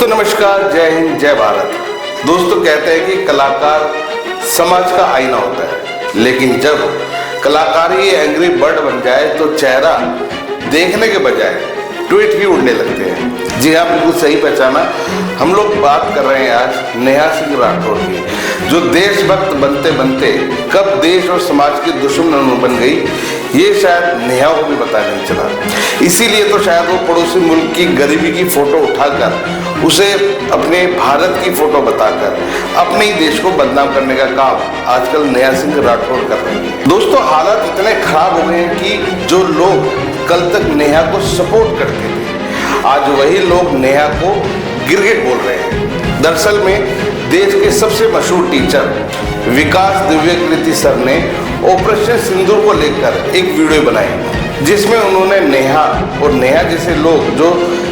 तो नमस्कार, जय हिंद, जय भारत। दोस्तों, कहते हैं कि कलाकार समाज का आईना होता है, लेकिन जब कलाकारी एंग्री बर्ड बन जाए तो चेहरा देखने के बजाय ट्वीट ही उड़ने लगते हैं। जी हाँ, बिल्कुल सही पहचाना। हम लोग बात कर रहे हैं आज नेहा सिंह राठौर की, जो देशभक्त बनते बनते कब देश और समाज की दुश्मन बन गई, ये शायद नेहा को भी पता नहीं चला। इसीलिए तो शायद वो पड़ोसी मुल्क की गरीबी की फोटो उठाकर उसे अपने भारत की फोटो बताकर अपने ही देश को बदनाम करने का काम आजकल नेहा सिंह राठौर कर रही है। दोस्तों, हालात इतने खराब हो गए हैं कि जो लोग कल तक नेहा को सपोर्ट करते थे, आज वही लोग नेहा को गिरगिट बोल रहे हैं। दरअसल में देश के सबसे मशहूर टीचर विकास दिव्यकृति सर ने ऑपरेशन सिंदूर को लेकर एक वीडियो बनाई, जिसमें उन्होंने नेहा और नेहा जैसे लोग जो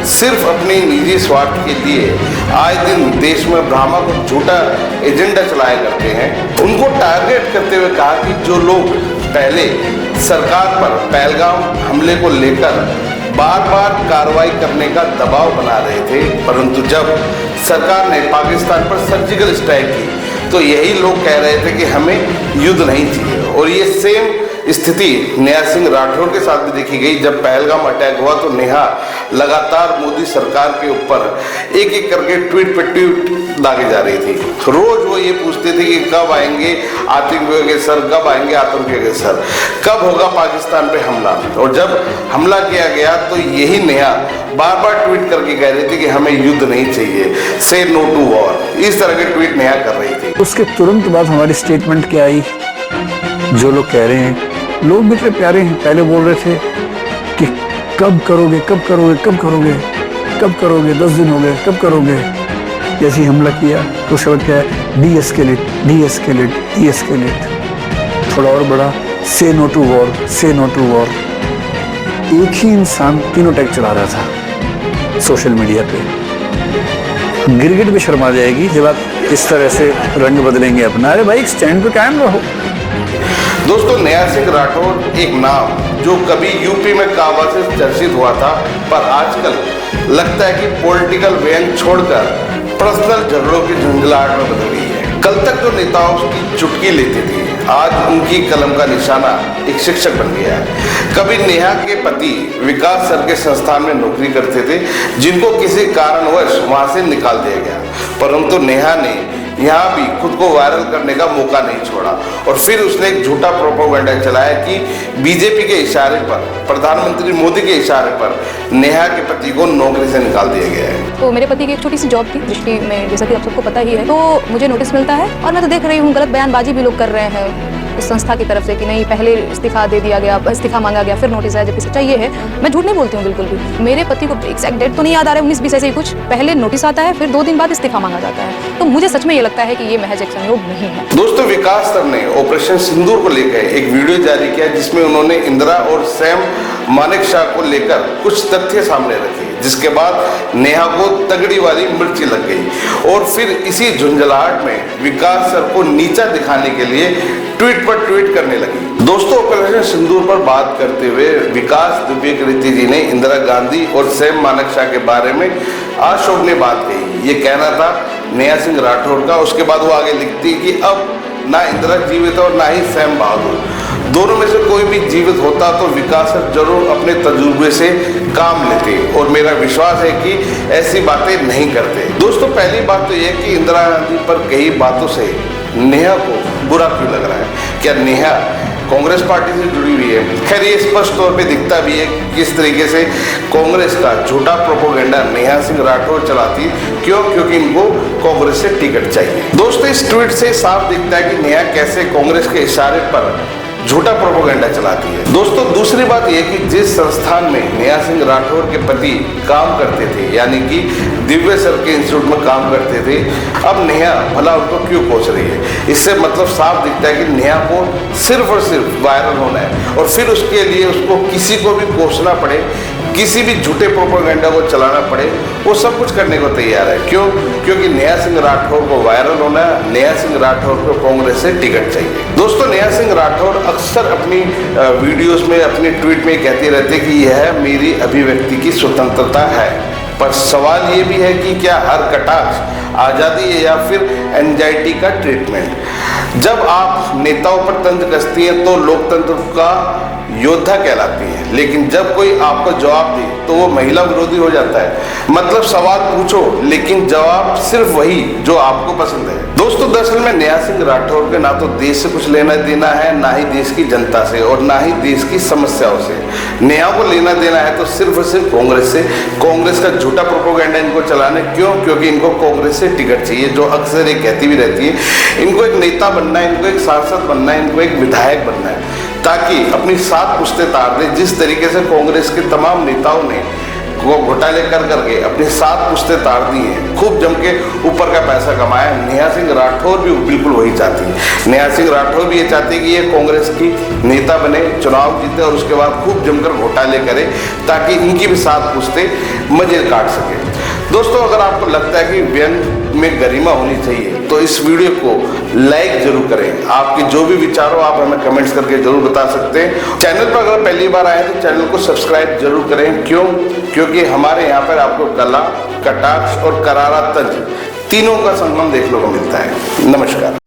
सिर्फ अपने निजी स्वार्थ के लिए आए दिन देश में भ्रामक झूठा एजेंडा चलाया करते हैं, उनको टारगेट करते हुए कहा कि जो लोग पहले सरकार पर पहलगाम हमले को लेकर बार बार कार्रवाई करने का दबाव बना रहे थे, परंतु जब सरकार ने पाकिस्तान पर सर्जिकल स्ट्राइक की तो यही लोग कह रहे थे कि हमें युद्ध नहीं चाहिए। और ये सेम स्थिति नेहा सिंह राठौर के साथ भी देखी गई। जब पहलगाम अटैक हुआ तो नेहा लगातार मोदी सरकार के ऊपर एक एक करके ट्वीट पे ट्वीट दागे जा रही थी। रोज वो ये पूछते थे कि कब आएंगे आतंकियों के सर, कब आएंगे आतंकियों के सर, कब होगा पाकिस्तान पे हमला। और जब हमला किया गया तो यही नेहा बार बार ट्वीट करके कह रही थी कि हमें युद्ध नहीं चाहिए, से नो टू वॉर। इस तरह के ट्वीट नेहा कर रही थी। उसके तुरंत बाद हमारी स्टेटमेंट क्या आई, जो लोग कह रहे हैं, लोग भी इतने प्यारे हैं, पहले बोल रहे थे कि कब करोगे कब करोगे कब करोगे कब करोगे, 10 दिन हो गए, कब करोगे। जैसे ही हमला किया तो शब्द क्या है, डी-एस्केलेट डी-एस्केलेट डी-एस्केलेट, थोड़ा और बड़ा, से नो टू वॉर से नो टू वॉर। एक ही इंसान तीनों टैग चला रहा था सोशल मीडिया पे। गिरगिट भी शर्मा जाएगी जब आप इस तरह से रंग बदलेंगे अपना। अरे भाई, स्टैंड पे कायम रहो। दोस्तों, नेहा सिंह राठौर एक नाम जो कभी यूपी में काबा से चर्चित हुआ था, पर आजकल लगता है कि पॉलिटिकल व्यंग छोड़कर पर्सनल झगड़ों की झुंझलाहट में बदल गई है। कल तक जो नेताओं की चुटकी लेते थे, आज उनकी कलम का निशाना एक शिक्षक बन गया है। कभी नेहा के पति विकास सर के संस्थान में नौकरी करते थे, जिनको किसी कारणवश वहां से निकाल दिया गया, परंतु नेहा ने यहाँ भी खुद को वायरल करने का मौका नहीं छोड़ा और फिर उसने एक झूठा प्रोपेगेंडा चलाया कि बीजेपी के इशारे पर, प्रधानमंत्री मोदी के इशारे पर नेहा के पति को नौकरी से निकाल दिया गया है। तो मेरे पति की एक छोटी सी जॉब थी दृष्टि में, जैसा कि आप सबको पता ही है, तो मुझे नोटिस मिलता है और मैं तो देख रही हूँ गलत बयानबाजी भी लोग कर रहे हैं उस संस्था की तरफ से कि नहीं, पहले इस्तीफा दे दिया गया, इस्तीफा मांगा गया, फिर नोटिस आया, जबकि सच्चाई ये है, मैं झूठ नहीं बोलती हूँ बिल्कुल भी। मेरे पति को एग्जैक्ट डेट तो नहीं याद आ रहा है, 19-20 ऐसे ही कुछ, पहले नोटिस आता है, फिर 2 दिन बाद इस्तीफा मांगा जाता है। तो मुझे सच में ये लगता है कि ये महज एक संयोग नहीं है। दोस्तों, विकास सर ने ऑपरेशन सिंदूर को लेकर एक वीडियो जारी किया, जिसमें उन्होंने इंदिरा और सैम मानेकशॉ को लेकर कुछ तथ्य सामने रखे, जिसके बाद नेहा को तगड़ी वाली मिर्ची लग गई और फिर इसी झुंझलाहट में विकास सर को नीचा दिखाने के लिए ट्वीट पर ट्वीट करने लगी। दोस्तों, ऑपरेशन सिंदूर पर बात करते हुए विकास दिव्यकृति जी ने इंदिरा गांधी और सैम मानेकशॉ के बारे में आशोभनीय बात कही। ये कहना था नेहा सिंह राठौर का। उसके बाद वो आगे लिखती कि अब ना इंदिरा जीवित और ना ही सैम बहादुर, दोनों में से कोई भी जीवित होता तो विकास सर जरूर अपने तजुर्बे से काम लेते और मेरा विश्वास है कि ऐसी बातें नहीं करते। दोस्तों, पहली बात तो यह कि इंदिरा गांधी पर कई बातों से नेहा को बुरा क्यों लग रहा है। क्या नेहा कांग्रेस पार्टी से जुड़ी हुई है? खैर, ये स्पष्ट तौर पे दिखता भी है किस तरीके से कांग्रेस का झूठा प्रोपेगेंडा नेहा सिंह राठौर चलाती। क्यों? क्योंकि इनको कांग्रेस से टिकट चाहिए। दोस्तों, इस ट्वीट से साफ दिखता है कि नेहा कैसे कांग्रेस के इशारे पर झूठा प्रोपेगेंडा चलाती है। दोस्तों, दूसरी बात यह कि जिस संस्थान में नेहा सिंह राठौर के पति काम करते थे, यानी कि दिव्य सर के इंस्टीट्यूट में काम करते थे, अब नेहा भला उनको क्यों कोस रही है? इससे मतलब साफ दिखता है कि नेहा को सिर्फ और सिर्फ वायरल होना है और फिर उसके लिए उसको किसी को भी कोसना पड़े, किसी भी झूठे प्रोपेगेंडा को चलाना पड़े, वो सब कुछ करने को तैयार है। क्यों? क्योंकि नेहा सिंह राठौर को वायरल होना है, नेहा सिंह राठौर को कांग्रेस से टिकट चाहिए। दोस्तों, नेहा सिंह राठौर अक्सर अपनी वीडियोस में, अपने ट्वीट में कहते रहते कि यह मेरी अभिव्यक्ति की स्वतंत्रता है। पर सवाल ये भी है कि क्या हर कटाक्ष आज़ादी है या फिर एंजाइटी का ट्रीटमेंट। जब आप नेताओं पर तंज कसती हैं तो लोकतंत्र का योद्धा कहलाती है, लेकिन जब कोई आपको जवाब दे तो वो महिला विरोधी हो जाता है। मतलब सवाल पूछो लेकिन जवाब सिर्फ वही जो आपको पसंद है। दोस्तों, दरअसल में नेहा सिंह राठौर के ना तो देश से कुछ लेना देना है, ना ही देश की जनता से, और ना ही देश की समस्याओं से। नेहा को लेना देना है तो सिर्फ और सिर्फ कांग्रेस से। कांग्रेस का झूठा प्रोपेगेंडा इनको चलाने, क्यों? क्योंकि इनको कांग्रेस से टिकट चाहिए, जो अक्सर ये कहती भी रहती है। इनको एक नेता बनना है, इनको एक सांसद बनना है, इनको एक विधायक बनना है, ताकि अपनी 7 पुश्तें तार दे। जिस तरीके से कांग्रेस के तमाम नेताओं ने वो घोटाले कर करके अपनी 7 पुश्तें तार दी हैं, खूब जम के ऊपर का पैसा कमाया, नेहा सिंह राठौर भी बिल्कुल वही चाहती है। नेहा सिंह राठौर भी ये चाहती है कि ये कांग्रेस की नेता बने, चुनाव जीते और उसके बाद खूब जमकर घोटाले करे, ताकि इनकी भी 7 पुश्तें मजे काट सके। दोस्तों, अगर आपको लगता है कि व्यंग में गरिमा होनी चाहिए तो इस वीडियो को लाइक जरूर करें। आपके जो भी विचार हो आप हमें कमेंट्स करके जरूर बता सकते हैं। चैनल पर अगर पहली बार आए तो चैनल को सब्सक्राइब जरूर करें। क्यों? क्योंकि हमारे यहाँ पर आपको कला, कटाक्ष और करारा तंज तीनों का संगम देखने को मिलता है। नमस्कार।